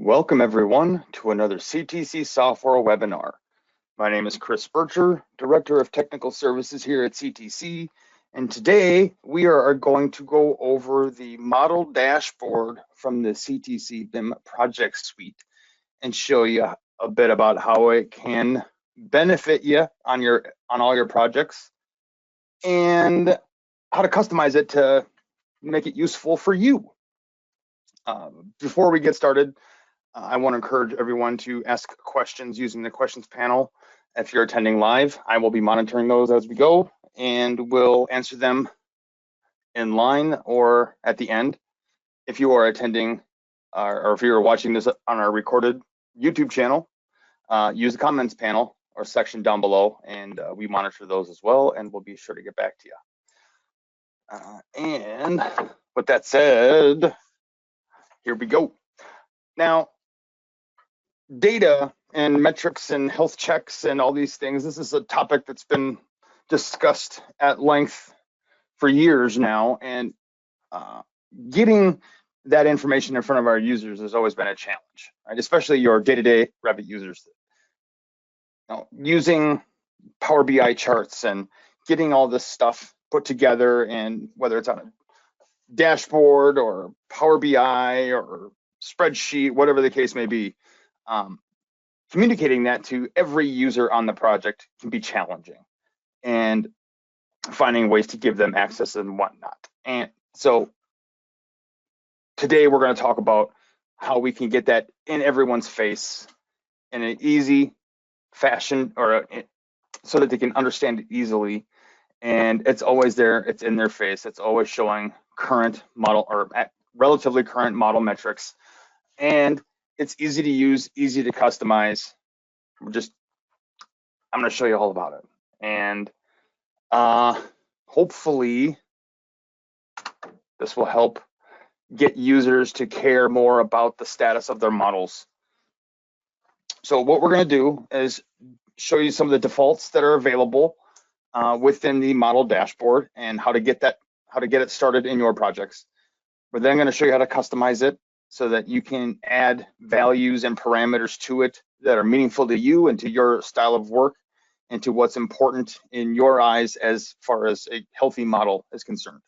Welcome everyone to another CTC software webinar. My name is Chris Bircher, Director of Technical Services here at CTC, and today we are going to go over the model dashboard from the CTC BIM project suite and show you a bit about how it can benefit you on all your projects and how to customize it to make it useful for you. Before we get started, I want to encourage everyone to ask questions using the questions panel. If you're attending live, I will be monitoring those as we go, and we'll answer them in line or at the end. If you are attending or if you're watching this on our recorded YouTube channel, use the comments panel or section down below, and we monitor those as well, and we'll be sure to get back to you. And with that said, here we go. Now, data and metrics and health checks and all these things, this is a topic that's been discussed at length for years now, and getting that information in front of our users has always been a challenge, right? Especially your day-to-day Revit users. Using Power BI charts and getting all this stuff put together, and whether it's on a dashboard or Power BI or spreadsheet, whatever the case may be, communicating that to every user on the project can be challenging, and finding ways to give them access and whatnot. And so today we're going to talk about how we can get that in everyone's face in an easy fashion, or so that they can understand it easily. And it's always there, it's in their face, it's always showing current model or relatively current model metrics, and it's easy to use, easy to customize. I'm going to show you all about it, and hopefully this will help get users to care more about the status of their models. So what we're going to do is show you some of the defaults that are available within the model dashboard and how to get it started in your projects. We're then going to show you how to customize it so that you can add values and parameters to it that are meaningful to you and to your style of work and to what's important in your eyes as far as a healthy model is concerned.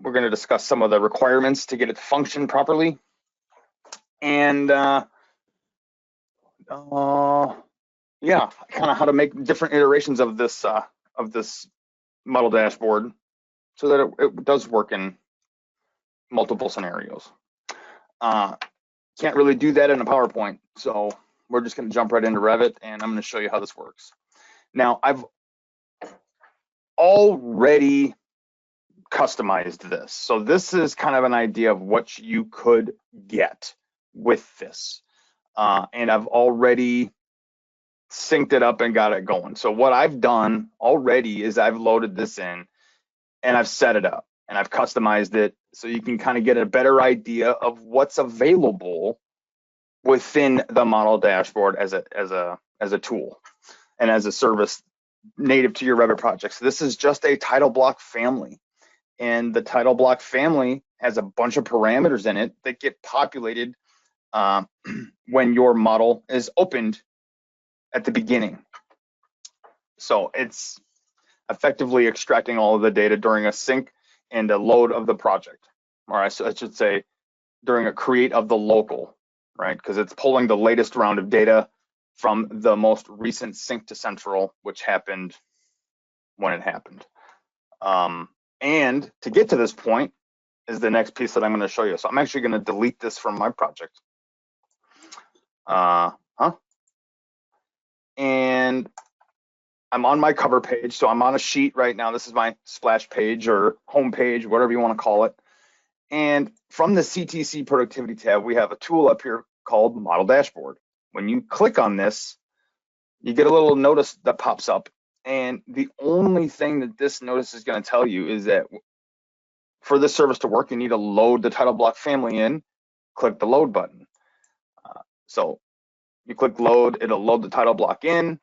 We're going to discuss some of the requirements to get it to function properly, and yeah, kind of how to make different iterations of this model dashboard so that it does work in multiple scenarios. Can't really do that in a PowerPoint, so we're just going to jump right into Revit, and I'm going to show you how this works. Now, I've already customized this, so this is kind of an idea of what you could get with this, and I've already synced it up and got it going. So what I've done already is I've loaded this in and I've set it up and I've customized it so you can kind of get a better idea of what's available within the model dashboard as a tool and as a service native to your Revit projects. This is just a title block family, and the title block family has a bunch of parameters in it that get populated when your model is opened at the beginning. So it's effectively extracting all of the data during a sync and a load of the project. All right, so I should say during a create of the local, right? Because it's pulling the latest round of data from the most recent sync to central, which happened when it happened. And to get to this point is the next piece that I'm going to show you. So I'm actually going to delete this from my project. And I'm on my cover page, so I'm on a sheet right now. This is my splash page or home page, whatever you want to call it. And from the CTC Productivity tab, we have a tool up here called Model Dashboard. When you click on this, you get a little notice that pops up. And the only thing that this notice is going to tell you is that for this service to work, you need to load the title block family in, click the load button. So you click load, it'll load the title block in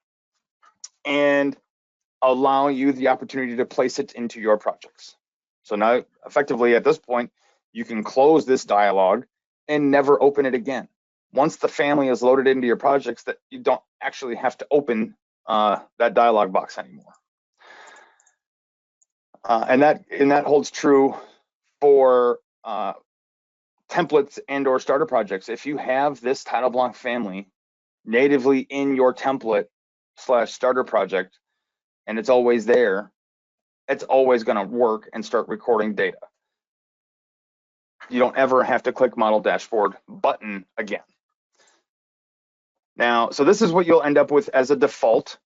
and allow you the opportunity to place it into your projects. So now effectively at this point, you can close this dialog and never open it again. Once the family is loaded into your projects, that you don't actually have to open that dialog box anymore. And that holds true for templates and or starter projects. If you have this title block family natively in your template / starter project, and it's always there, it's always going to work and start recording data. You don't ever have to click model dashboard button again. Now, so this is what you'll end up with as a default.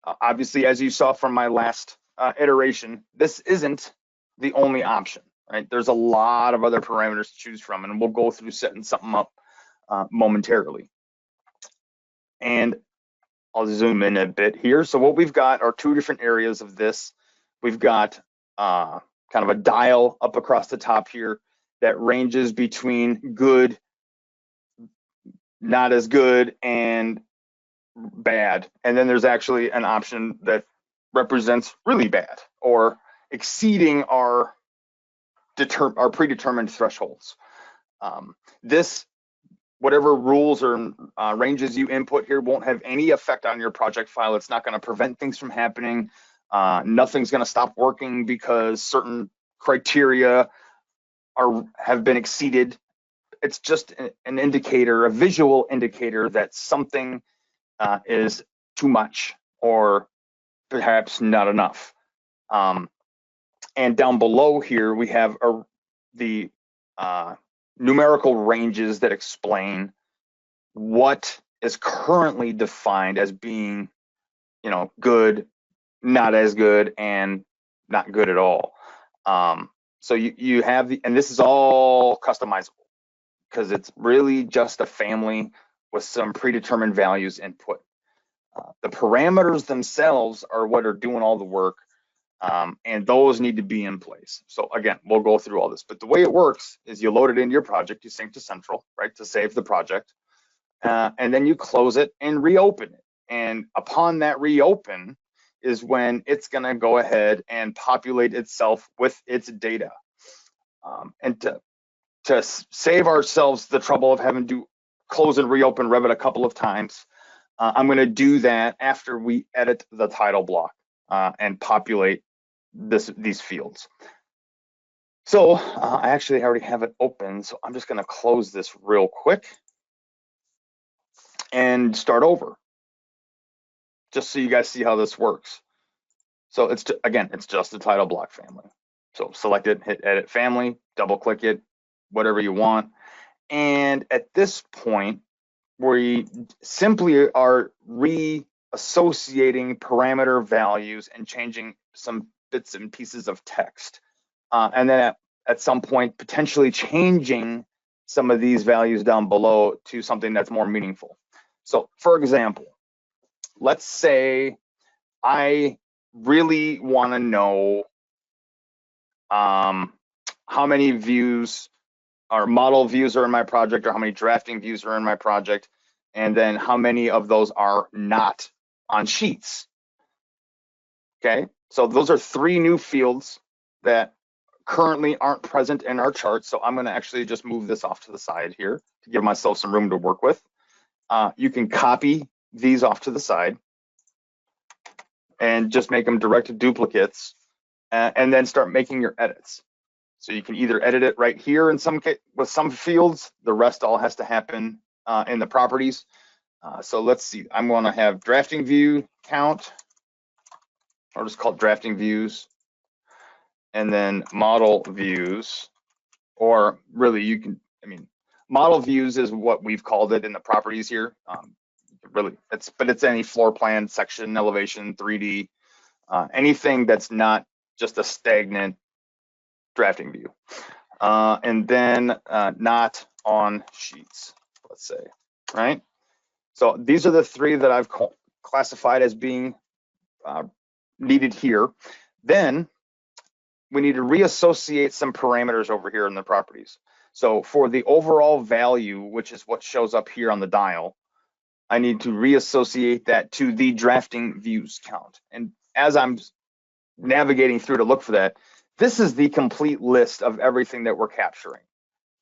Obviously, as you saw from my last iteration, this isn't the only option, right? There's a lot of other parameters to choose from, and we'll go through setting something up momentarily. And I'll zoom in a bit here. So what we've got are two different areas of this. We've got kind of a dial up across the top here that ranges between good, not as good, and bad. And then there's actually an option that represents really bad or exceeding our predetermined thresholds. This, whatever rules or ranges you input here, won't have any effect on your project file. It's not going to prevent things from happening. Nothing's going to stop working because certain criteria have been exceeded. It's just an indicator, a visual indicator that something is too much or perhaps not enough. And down below here, we have the numerical ranges that explain what is currently defined as being, good, not as good, and not good at all. So you have and this is all customizable because it's really just a family with some predetermined values input. The parameters themselves are what are doing all the work, and those need to be in place. So again, we'll go through all this, but the way it works is you load it into your project, you sync to central, right, to save the project, and then you close it and reopen it. And upon that reopen is when it's going to go ahead and populate itself with its data. And to save ourselves the trouble of having to close and reopen Revit a couple of times, I'm going to do that after we edit the title block and populate these fields. So I actually already have it open, so I'm just going to close this real quick and start over, just so you guys see how this works. So it's just a title block family. So select it, hit edit family, double click it, whatever you want. And at this point, we simply are reassociating parameter values and changing some bits and pieces of text. And then at some point, potentially changing some of these values down below to something that's more meaningful. So for example, let's say I really want to know how many views or model views are in my project, or how many drafting views are in my project, and then how many of those are not on sheets. Okay, so those are 3 new fields that currently aren't present in our chart. So I'm going to actually just move this off to the side here to give myself some room to work with. You can copy these off to the side and just make them direct duplicates, and then start making your edits. So you can either edit it right here in some case with some fields. The rest all has to happen in the properties. So let's see. I'm going to have drafting view count. I'll just call it drafting views, and then model views, or really you can. Model views is what we've called it in the properties here. Really, it's any floor plan, section, elevation, 3D, anything that's not just a stagnant drafting view, and then not on sheets, let's say, right? So these are the 3 that I've classified as being needed here. Then we need to reassociate some parameters over here in the properties. So for the overall value, which is what shows up here on the dial, I need to reassociate that to the drafting views count. And as I'm navigating through to look for that, this is the complete list of everything that we're capturing: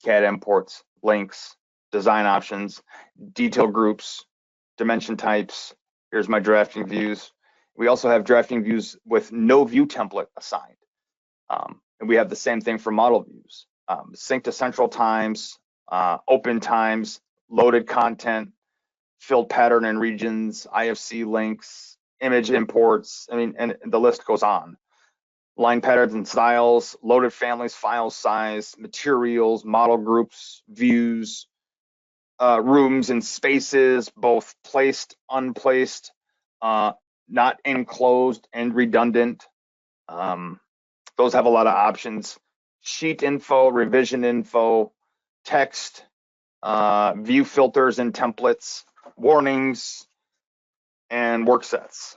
CAD imports, links, design options, detail groups, dimension types. Here's my drafting views. We also have drafting views with no view template assigned. And we have the same thing for model views. Sync to central times, open times, loaded content, filled pattern and regions, IFC links, image imports. I mean, and the list goes on. Line patterns and styles, loaded families, file size, materials, model groups, views, rooms and spaces, both placed, unplaced, not enclosed and redundant. Those have a lot of options. Sheet info, revision info, text, view filters and templates, warnings, and work sets.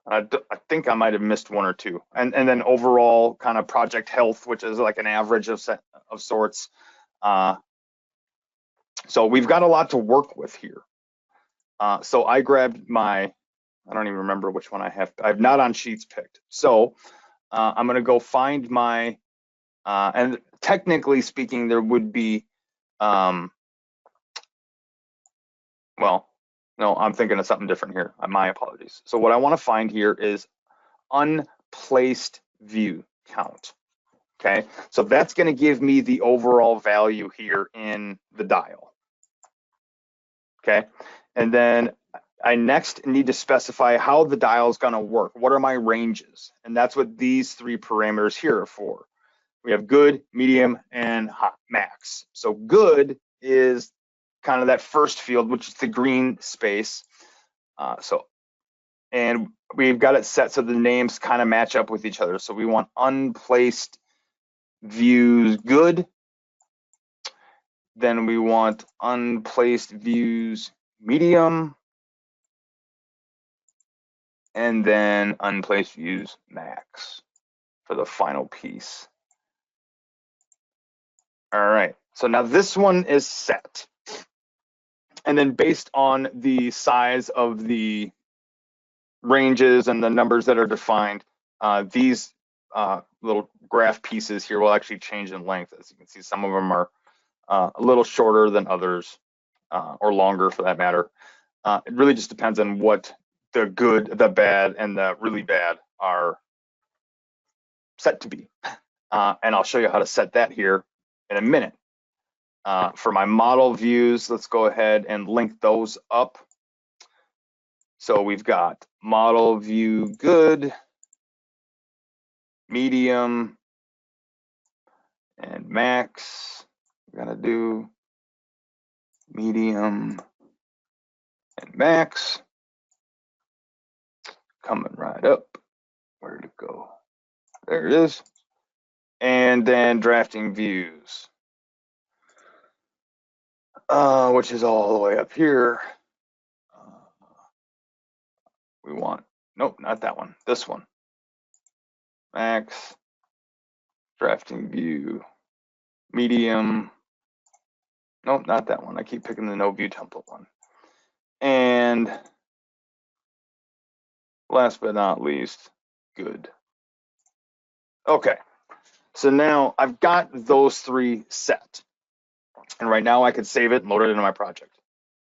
I think I might have missed one or two. And then overall kind of project health, which is like an average of sorts. So we've got a lot to work with here. So I grabbed my, I don't even remember which one I have. I have not on sheets picked. So I'm going to go find my, and technically speaking, there would be, well, no, I'm thinking of something different here. My apologies. So what I want to find here is unplaced view count. Okay, so that's going to give me the overall value here in the dial. Okay, and then I next need to specify how the dial is going to work. What are my ranges? And that's what these three parameters here are for. We have good, medium, and hot, max. So good is kind of that first field, which is the green space. And we've got it set so the names kind of match up with each other. So we want unplaced views good. Then we want unplaced views medium. And then unplaced views max for the final piece. All right, so now this one is set. And then based on the size of the ranges and the numbers that are defined, these little graph pieces here will actually change in length. As you can see, some of them are a little shorter than others, or longer for that matter. It really just depends on what the good, the bad, and the really bad are set to be. And I'll show you how to set that here in a minute. For my model views, let's go ahead and link those up. So we've got model view good, medium, and max. We're gonna do medium and max. Coming right up. Where'd it go? There it is. And then drafting views, which is all the way up here. We want, nope, not that one, this one. Max, drafting view, medium. Nope, not that one. I keep picking the no view template one. And last but not least, good. Okay, so now I've got those three set. And right now I could save it and load it into my project.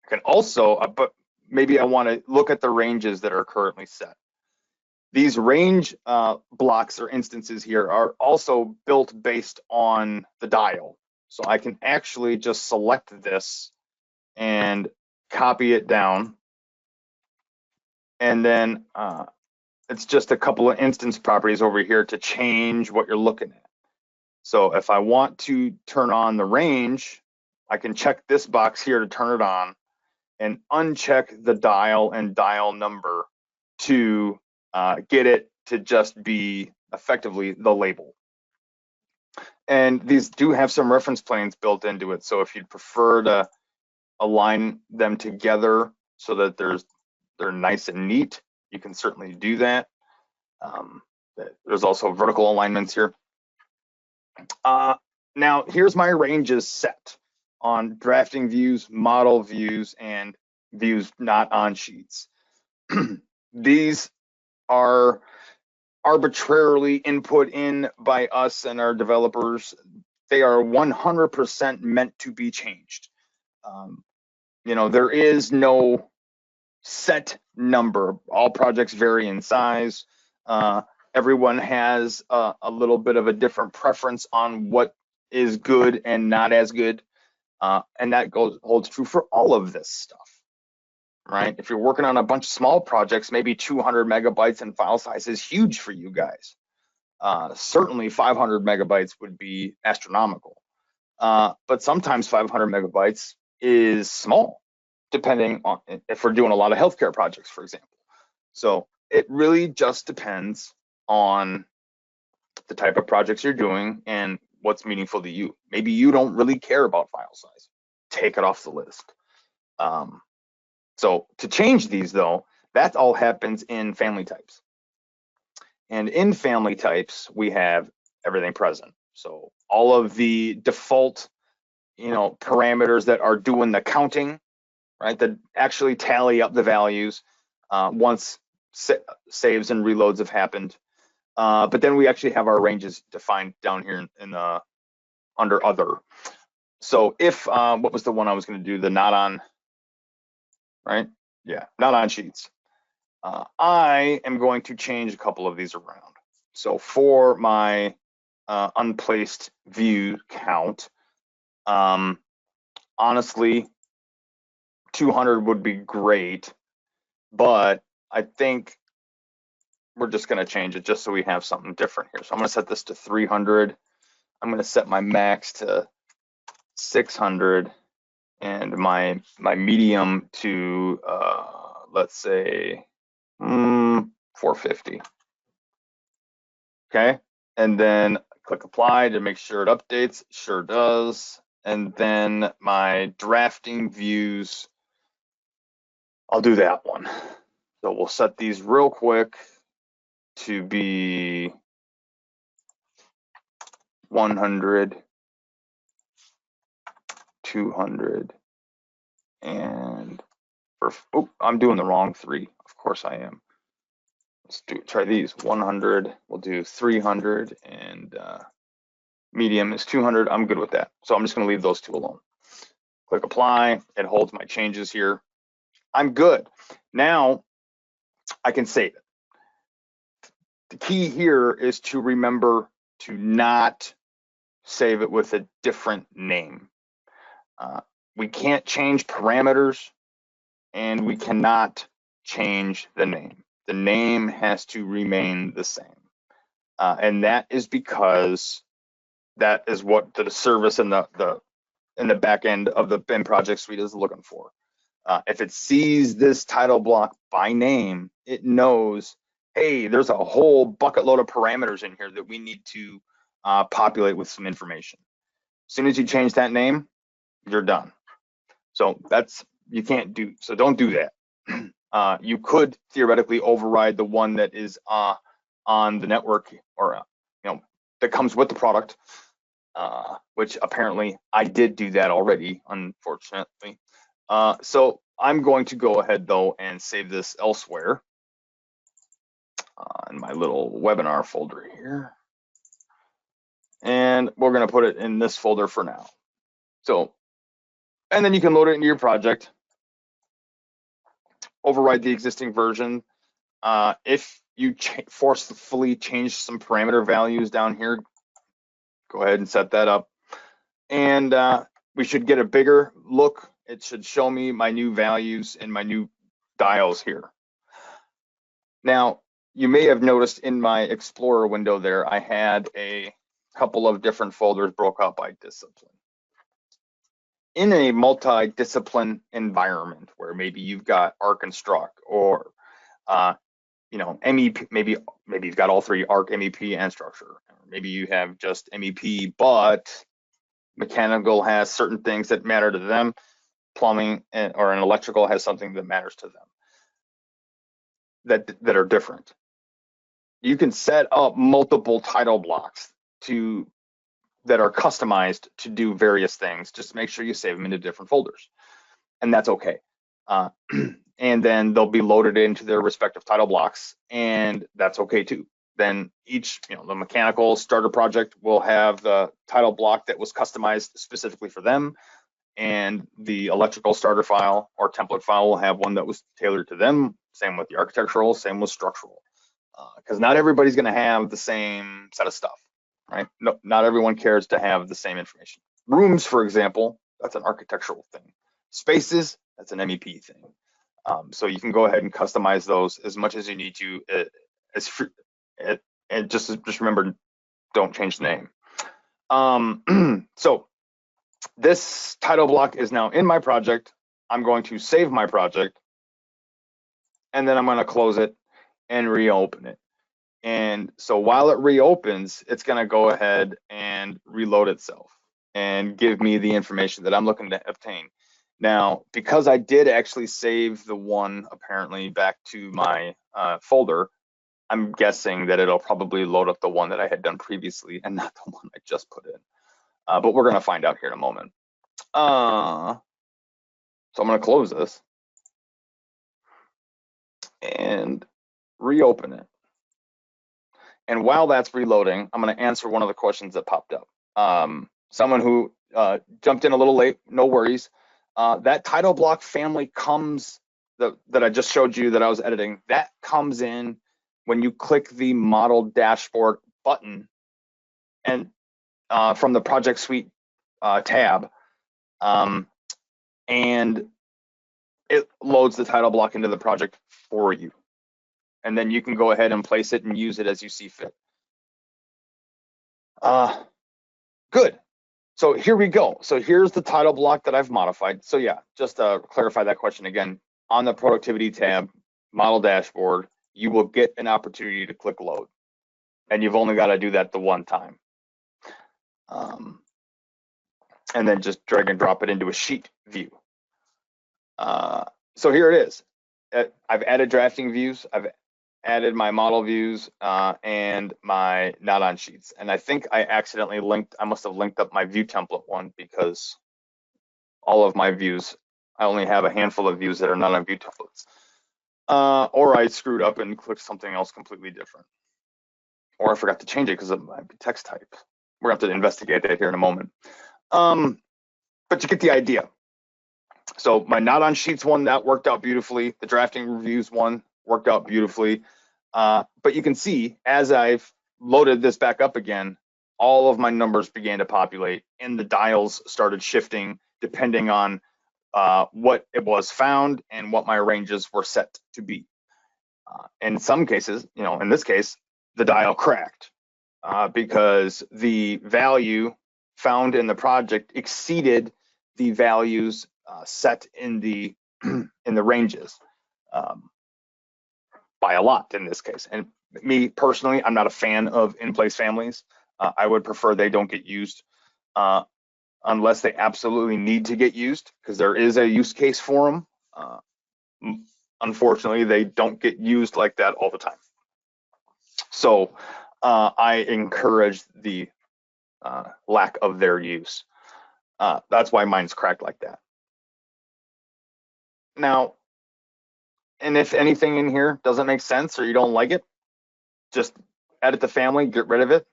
I can also, but maybe I want to look at the ranges that are currently set. These range blocks or instances here are also built based on the dial. So I can actually just select this and copy it down. And then it's just a couple of instance properties over here to change what you're looking at. So if I want to turn on the range, I can check this box here to turn it on and uncheck the dial and dial number to get it to just be effectively the label. And these do have some reference planes built into it. So if you'd prefer to align them together so that they're nice and neat, you can certainly do that. There's also vertical alignments here. Now here's my ranges set on drafting views, model views, and views not on sheets. These are arbitrarily input in by us and our developers they are 100% meant to be changed. There is no set number. All projects vary in size. Everyone has a little bit of a different preference on what is good and not as good. And that holds true for all of this stuff, right? If you're working on a bunch of small projects, maybe 200 megabytes in file size is huge for you guys. Certainly 500 megabytes would be astronomical. But sometimes 500 megabytes is small, depending on if we're doing a lot of healthcare projects, for example. So it really just depends on the type of projects you're doing and what's meaningful to you. Maybe you don't really care about file size. Take it off the list. So to change these though, that all happens in family types. And in family types, we have everything present. So all of the default, parameters that are doing the counting, right, that actually tally up the values once saves and reloads have happened. But then we actually have our ranges defined down here in under other. So if, what was the one I was going to do? The not on, right? Yeah, not on sheets. I am going to change a couple of these around. So for my unplaced view count, honestly, 200 would be great, but I think we're just going to change it just so we have something different here. So I'm going to set this to 300. I'm going to set my max to 600 and my medium to let's say 450. Okay, and then click apply to make sure it updates. Sure does. And then my drafting views, I'll do that one. So we'll set these real quick to be 100, 200, and I'm doing the wrong 3. Of course I am. Let's try these. 100, we'll do 300, and medium is 200. I'm good with that. So I'm just going to leave those 2 alone. Click apply. It holds my changes here. I'm good. Now I can save it. The key here is to remember to not save it with a different name. We can't change parameters, and we cannot change the name. The name has to remain the same. And that is because that is what the service in the back end of the BIM project suite is looking for. If it sees this title block by name, it knows, hey, there's a whole bucket load of parameters in here that we need to populate with some information. As soon as you change that name, you're done. So don't do that. You could theoretically override the one that is on the network or that comes with the product, which apparently I did do that already, unfortunately. So I'm going to go ahead though and save this elsewhere in my little webinar folder here. And we're going to put it in this folder for now. So, and then you can load it into your project, override the existing version. If you forcefully change some parameter values down here, go ahead and set that up. And we should get a bigger look. It should show me my new values and my new dials here. Now, you may have noticed in my Explorer window there, I had a couple of different folders broke out by discipline. In a multi-discipline environment where maybe you've got ARC and Struct, or MEP, maybe you've got all 3, ARC, MEP, and structure. Or maybe you have just MEP, but mechanical has certain things that matter to them. Plumbing or an electrical has something that matters to them that are different. You can set up multiple title blocks that are customized to do various things. Just make sure you save them into different folders, and that's okay. And then they'll be loaded into their respective title blocks, and that's okay too. then each, the mechanical starter project will have the title block that was customized specifically for them, and the electrical starter file or template file will have one that was tailored to them. Same with the architectural, same with structural, because not everybody's going to have the same set of stuff, right? No, not everyone cares to have the same information. Rooms, for example, that's an architectural thing. Spaces, that's an MEP thing. So you can go ahead and customize those as much as you need to. And just remember, don't change the name. So this title block is now in my project. I'm going to save my project, and then I'm going to close it and reopen it. And so while it reopens, it's going to go ahead and reload itself and give me the information that I'm looking to obtain. Now, because I did actually save the one apparently back to my folder, I'm guessing that it'll probably load up the one that I had done previously and not the one I just put in. But we're going to find out here in a moment. So I'm going to close this and reopen it. And while that's reloading, I'm going to answer one of the questions that popped up. Someone who jumped in a little late, no worries. That title block family comes, that I just showed you that I was editing, that comes in when you click the model dashboard button and from the project suite tab, and it loads the title block into the project for you. And then you can go ahead and place it and use it as you see fit. Good. So here we go. So here's the title block that I've modified. So yeah, just to clarify that question again, on the productivity tab, model dashboard, you will get an opportunity to click load. And you've only got to do that the one time. And then just drag and drop it into a sheet view. So here it is. I've added drafting views. I've added my model views and my not on sheets. And I think I accidentally I must have linked up my view template one, because all of my views, I only have a handful of views that are not on view templates. Or I screwed up and clicked something else completely different. Or I forgot to change it because it might be text type. We're going to have to investigate that here in a moment. But you get the idea. So my not on sheets one, that worked out beautifully. The drafting reviews one worked out beautifully. But you can see as I've loaded this back up again, all of my numbers began to populate and the dials started shifting depending on what it was found and what my ranges were set to be. In some cases, in this case, the dial cracked because the value found in the project exceeded the values set in the in the ranges by a lot in this case. And me personally, I'm not a fan of in-place families. I would prefer they don't get used unless they absolutely need to get used, because there is a use case for them. Unfortunately, they don't get used like that all the time. So I encourage the lack of their use. That's why mine's cracked like that. Now, and if anything in here doesn't make sense or you don't like it, just edit the family, get rid of it,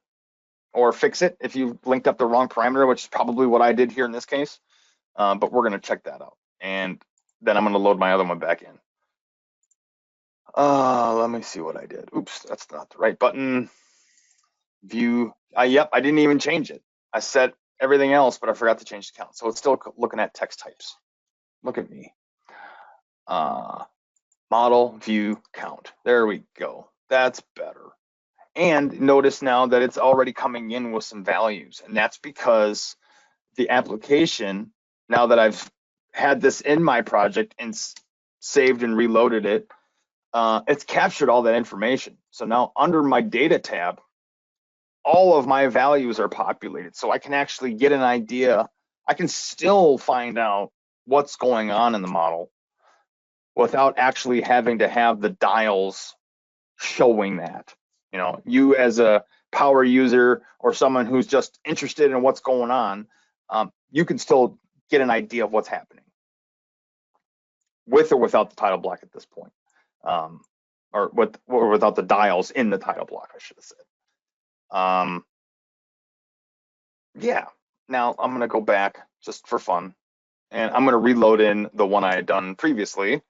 or fix it if you linked up the wrong parameter, which is probably what I did here in this case. But we're going to check that out. And then I'm going to load my other one back in. Let me see what I did. Oops, that's not the right button. View. Yep, I didn't even change it. I set everything else, but I forgot to change the count. So it's still looking at text types. Look at me. Model, view, count. There we go. That's better. And notice now that it's already coming in with some values. And that's because the application, now that I've had this in my project and saved and reloaded it, it's captured all that information. So now under my data tab, all of my values are populated. So I can actually get an idea. I can still find out what's going on in the model without actually having to have the dials showing that. You as a power user or someone who's just interested in what's going on, you can still get an idea of what's happening with or without the title block at this point. or without the dials in the title block, I should have said. Yeah, now I'm gonna go back just for fun, and I'm gonna reload in the one I had done previously,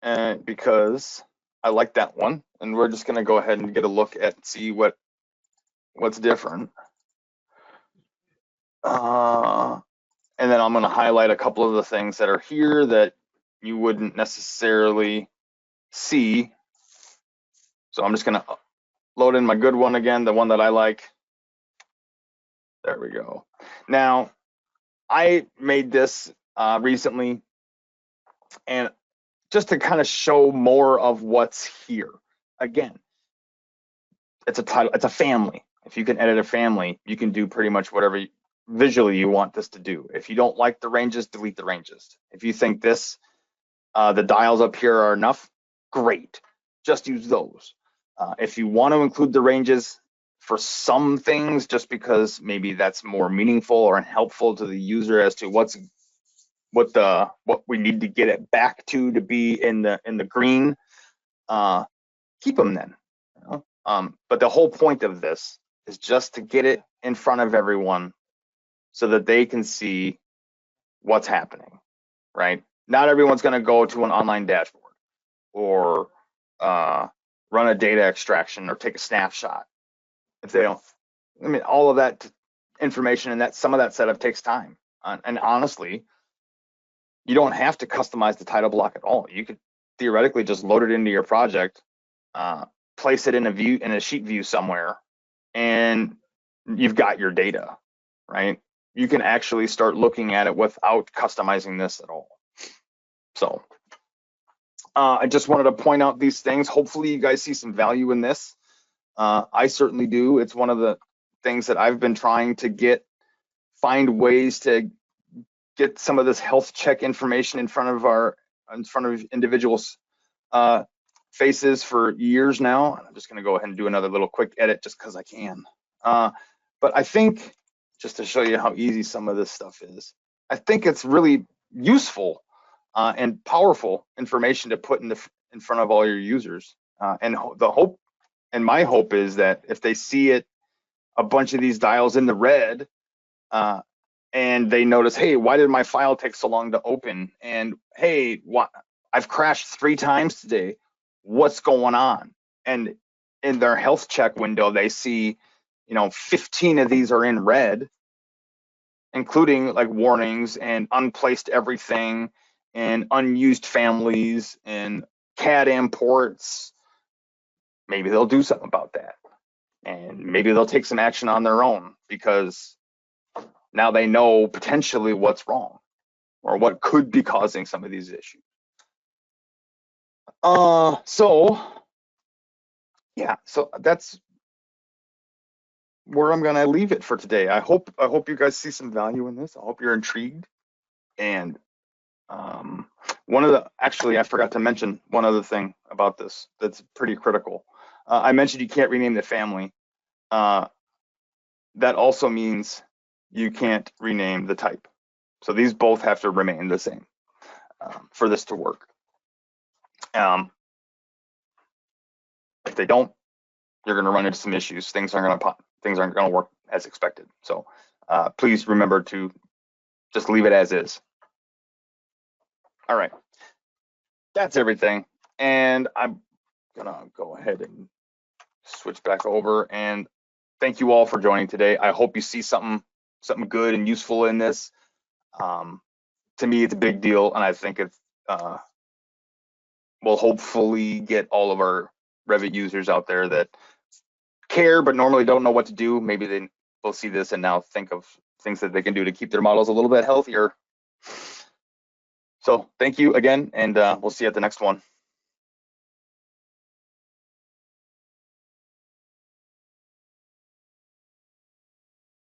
and because I like that one, and we're just gonna go ahead and get a look at see what's different. And then I'm gonna highlight a couple of the things that are here that you wouldn't necessarily see. So I'm just gonna load in my good one again, the one that I like. There we go. Now, I made this recently, and just to kind of show more of what's here. Again, it's a title, it's a family. If you can edit a family, you can do pretty much whatever visually you want this to do. If you don't like the ranges, delete the ranges. If you think this, the dials up here are enough, great, just use those. If you want to include the ranges for some things, just because maybe that's more meaningful or helpful to the user as to what we need to get it back to be in the green, keep them then. You know? But the whole point of this is just to get it in front of everyone so that they can see what's happening, right? Not everyone's going to go to an online dashboard or run a data extraction or take a snapshot if they don't. I mean, all of that information and that some of that setup takes time. And honestly, you don't have to customize the title block at all. You could theoretically just load it into your project, place it in a sheet view somewhere, and you've got your data, right? You can actually start looking at it without customizing this at all. So I just wanted to point out these things. Hopefully you guys see some value in this. I certainly do. It's one of the things that I've been trying to find ways to get some of this health check information in front of individuals' faces for years now. I'm just gonna go ahead and do another little quick edit just because I can. But I think, just to show you how easy some of this stuff is, I think it's really useful and powerful information to put in front of all your users. And my hope is that if they see a bunch of these dials in the red, and they notice, hey, why did my file take so long to open? And hey, I've crashed 3 times today. What's going on? And in their health check window, they see, 15 of these are in red, including like warnings and unplaced everything and unused families and CAD imports. Maybe they'll do something about that. And maybe they'll take some action on their own because now they know potentially what's wrong or what could be causing some of these issues. So that's where I'm gonna leave it for today. I hope you guys see some value in this. I hope you're intrigued. And actually, I forgot to mention one other thing about this that's pretty critical. I mentioned you can't rename the family. That also means you can't rename the type. So these both have to remain the same for this to work. If they don't, you're going to run into some issues. Things aren't going to work as expected. So please remember to just leave it as is. All right, that's everything. And I'm gonna go ahead and switch back over. And thank you all for joining today. I hope you see something good and useful in this. To me, it's a big deal, and I think it will hopefully get all of our Revit users out there that care but normally don't know what to do. Maybe they will see this and now think of things that they can do to keep their models a little bit healthier. So thank you again, and we'll see you at the next one.